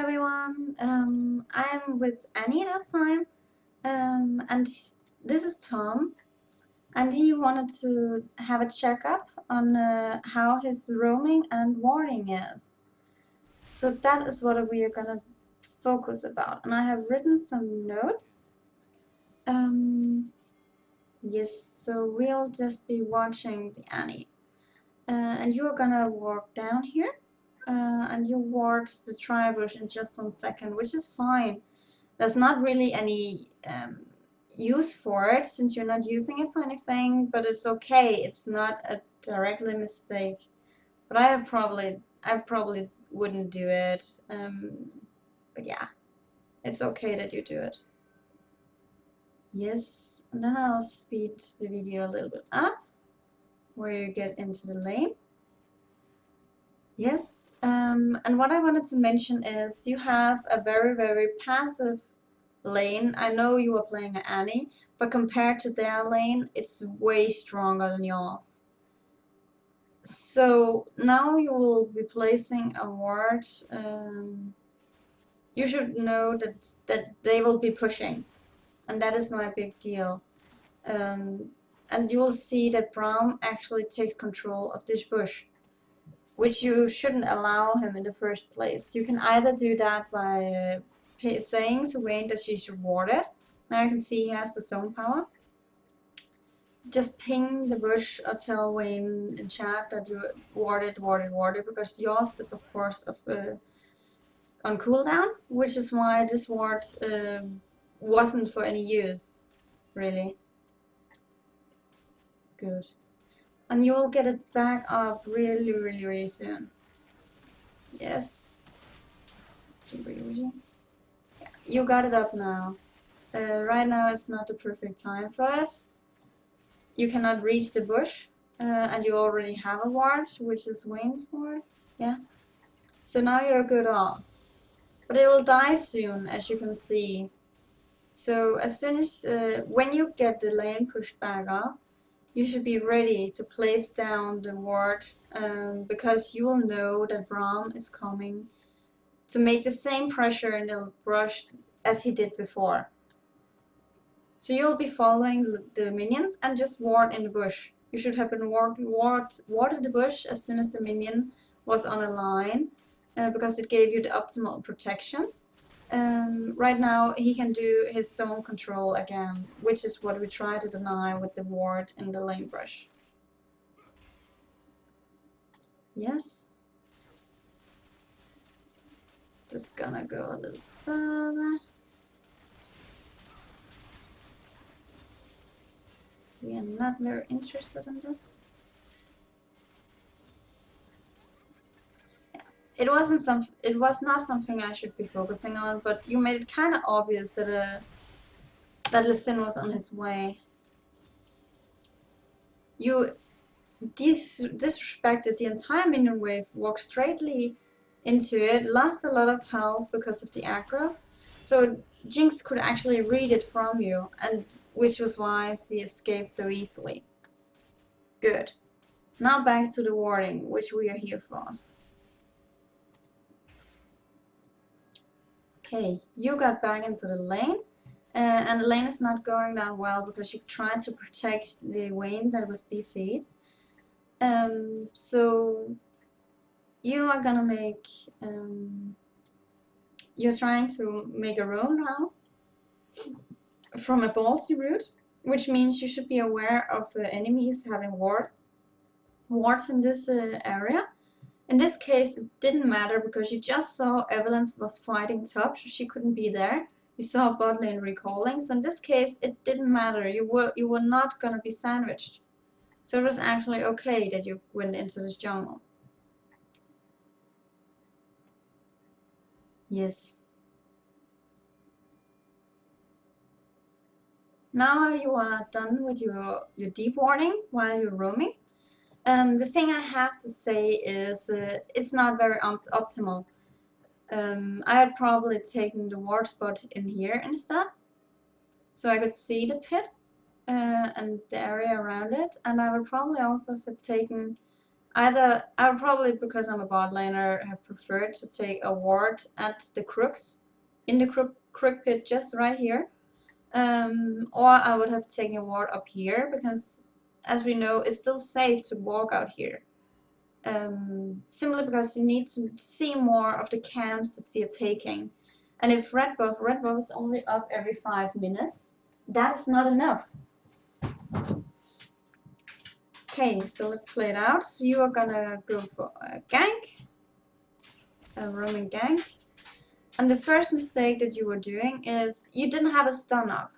everyone, I'm with Annie this time, and this is Tom, and he wanted to have a checkup on how his roaming and warding is. So that is what we are gonna focus about, and I have written some notes. Yes, so we'll just be watching the Annie, and you're gonna walk down here. And you ward the tri-bush in just 1 second, which is fine. There's not really any use for it since you're not using it for anything, but it's okay. It's not a directly mistake. But I probably wouldn't do it. But yeah, it's okay that you do it. Yes, and then I'll speed the video a little bit up, where you get into the lane. Yes, and what I wanted to mention is you have a very, very passive lane. I know you are playing Annie, but compared to their lane, it's way stronger than yours. So now you will be placing a ward. You should know that they will be pushing, and that is not a big deal. And you will see that Braum actually takes control of this bush, which you shouldn't allow him in the first place. You can either do that by saying to Wayne that she's rewarded. Now you can see he has the zone power. Just ping the bush or tell Wayne in chat that you warded, because yours is of course on cooldown, which is why this ward wasn't for any use, really. Good. And you will get it back up really soon. Yes. Yeah, you got it up now. Right now it's not the perfect time for it. You cannot reach the bush, and you already have a ward, which is Wayne's ward. Yeah. So now you're good off. But it will die soon, as you can see. So as soon as, when you get the lane pushed back up, you should be ready to place down the ward, because you will know that Braum is coming to make the same pressure in the brush as he did before. So you'll be following the minions and just ward in the bush. You should have been warded the bush as soon as the minion was on a line, because it gave you the optimal protection. Right now he can do his zone control again, which is what we try to deny with the ward in the lane brush. Yes. Just gonna go a little further. We are not very interested in this. Yeah. It was not something I should be focusing on, but you made it kind of obvious that that Lissin was on his way. You disrespected the entire minion wave, walked straightly into it, lost a lot of health because of the aggro. So Jinx could actually read it from you, and which was why she escaped so easily. Good. Now back to the warding, which we are here for. Okay, you got back into the lane, and the lane is not going that well because you tried to protect the Wayne that was DC'd. So you are gonna make, you're trying to make a roam now from a ballsy route, which means you should be aware of enemies having wards in this area. In this case, it didn't matter because you just saw Evelyn was fighting top, so she couldn't be there. You saw bot lane recalling, so in this case, it didn't matter. You were not gonna be sandwiched. So it was actually okay that you went into this jungle. Yes. Now you are done with your deep warding while you're roaming. The thing I have to say is it's not very optimal. I had probably taken the ward spot in here instead, so I could see the pit and the area around it, and I would probably also have taken Either I'll probably, because I'm a bot laner, have preferred to take a ward at the crooks, in the crook pit just right here. Or I would have taken a ward up here, because as we know, it's still safe to walk out here. Simply because you need to see more of the camps that you're taking. And if red buff is only up every 5 minutes, that is not enough. Okay, so let's play it out. You are gonna go for a gank, a roaming gank. And the first mistake that you were doing is you didn't have a stun up.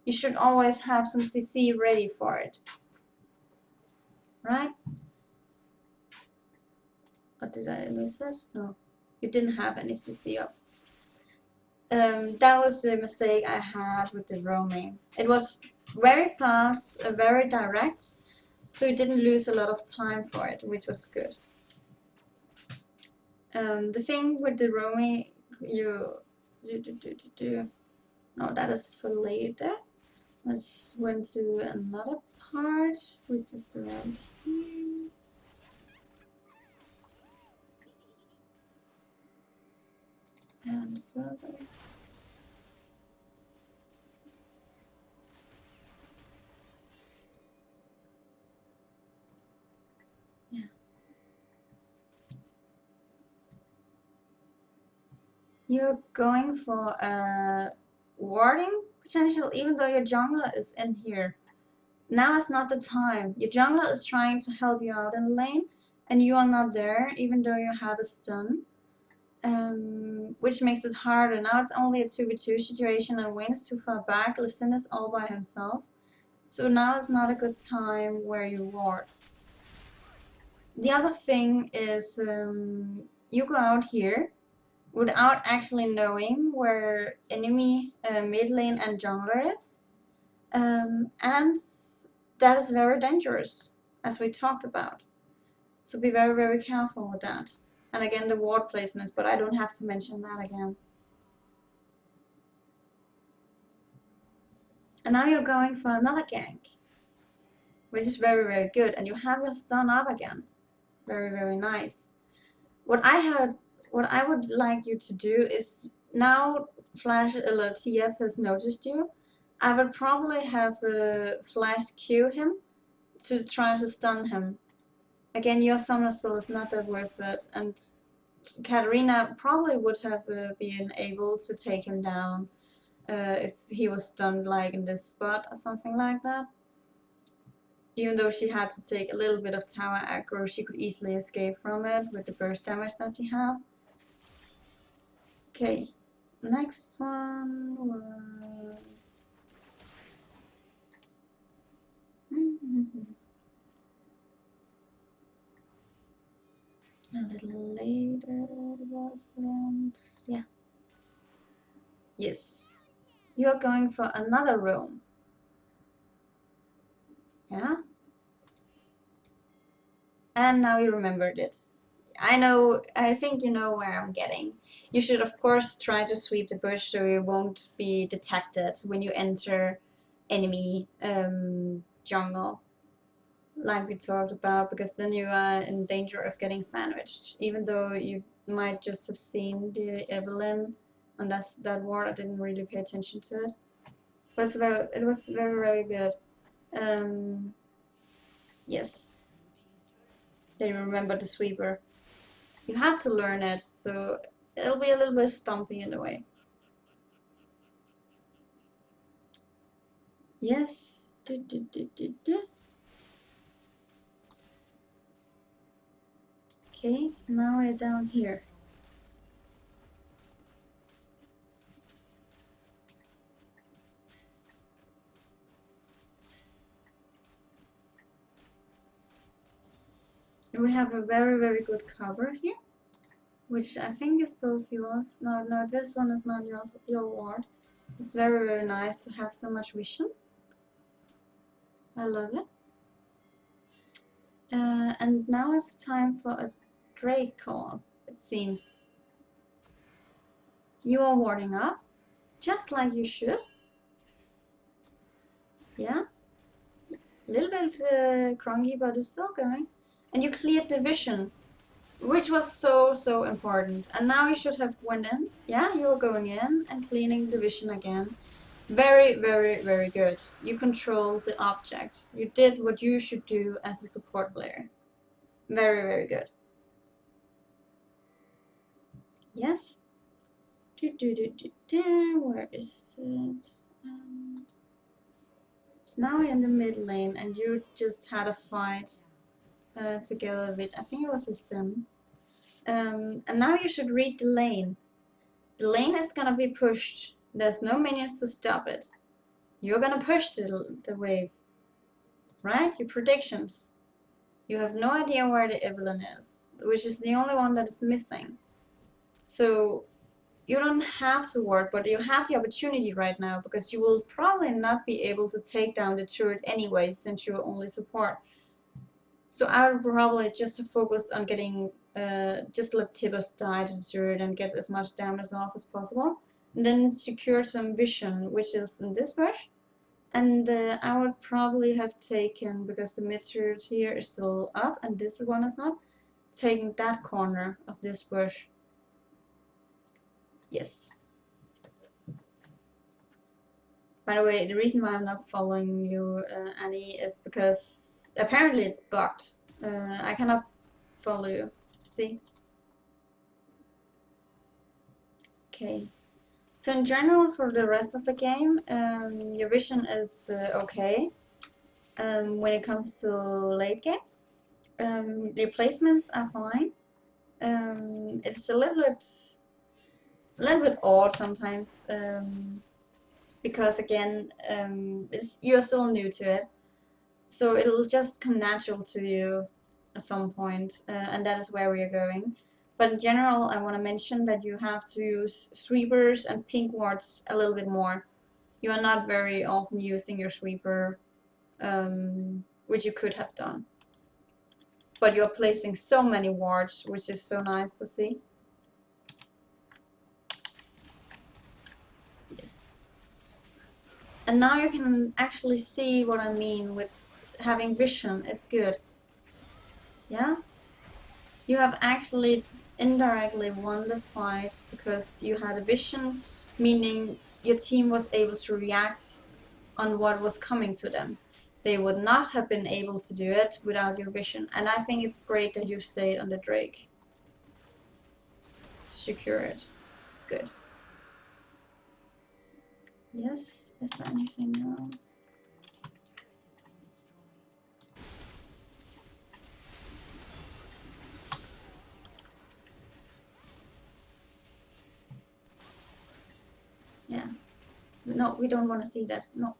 You should always have some CC ready for it. Right? Or did I miss it? No. You didn't have any CC up. That was the mistake I had with the roaming. It was very fast, very direct, so you didn't lose a lot of time for it, which was good. The thing with the roaming, no, that is for later. Let's went to another part, which is around here. And further. Yeah. You're going for a warding potential, even though your jungler is in here. Now is not the time. Your jungler is trying to help you out in the lane, and you are not there, even though you have a stun. Which makes it harder. Now it's only a 2v2 situation, and Wayne is too far back. Listen is all by himself. So now is not a good time where you ward. The other thing is you go out here without actually knowing where enemy mid lane and jungler is. And that is very dangerous, as we talked about. So be very, very careful with that. And again, the ward placement, but I don't have to mention that again. And now you're going for another gank, which is very, very good. And you have your stun up again. Very, very nice. What I would like you to do is, now Flash TF has noticed you, I would probably have Flash Q him to try to stun him. Again, your summoner spell is not that worth it, and Katarina probably would have been able to take him down if he was stunned like in this spot or something like that. Even though she had to take a little bit of tower aggro, she could easily escape from it with the burst damage that she had. Okay, next one was... a little later it was around... yeah. Yes. You're going for another roam. Yeah? And now you remembered it. I think you know where I'm getting. You should of course try to sweep the bush so you won't be detected when you enter enemy jungle, like we talked about, because then you are in danger of getting sandwiched, even though you might just have seen the Evelyn on that ward. I didn't really pay attention to it. But it was very, very good. Yes. Then you remember the sweeper. You have to learn it, so it'll be a little bit stumpy in a way. Yes. Okay, so now we're down here. We have a very, very good cover here, which I think is both yours. No, this one is not yours, your ward. It's very, very nice to have so much vision. I love it. And now it's time for a Drake call, it seems. You are warding up, just like you should. Yeah? A little bit cronky, but it's still going. And you cleared the vision, which was so important. And now you should have went in. Yeah, you're going in and cleaning the vision again. Very good. You controlled the object. You did what you should do as a support player. Very good. Yes. Where is it? It's now in the mid lane, and you just had a fight together with, I think it was a Sin. And now you should read the lane. The lane is gonna be pushed. There's no minions to stop it. You're gonna push the wave. Right? Your predictions. You have no idea where the Evelyn is, which is the only one that is missing. So you don't have to work, but you have the opportunity right now because you will probably not be able to take down the turret anyway since you're only support. So I would probably just focus on getting, just let Tibus die to the turret and get as much damage off as possible. And then secure some vision, which is in this bush. And I would probably have taken, because the mid turret here is still up and this one is not, taking that corner of this bush. Yes. By the way, the reason why I'm not following you, Annie, is because apparently it's bugged. I cannot follow you. See? Okay. So in general, for the rest of the game, your vision is okay. When it comes to late game, the placements are fine. It's a little bit odd sometimes. Because again, you're still new to it, so it'll just come natural to you at some point, and that is where we are going. But in general, I want to mention that you have to use sweepers and pink wards a little bit more. You are not very often using your sweeper, which you could have done. But you're placing so many wards, which is so nice to see. Yes. And now you can actually see what I mean with having vision is good. Yeah? You have actually indirectly won the fight because you had a vision, meaning your team was able to react on what was coming to them. They would not have been able to do it without your vision. And I think it's great that you stayed on the Drake to secure it. Good. Yes, is there anything else? Yeah. No, we don't want to see that. No.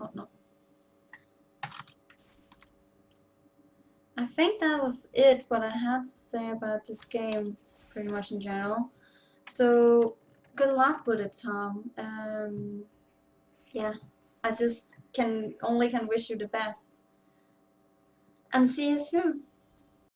I think that was it, what I had to say about this game, pretty much in general. So, good luck with it, Tom. Yeah, I just can wish you the best. And see you soon.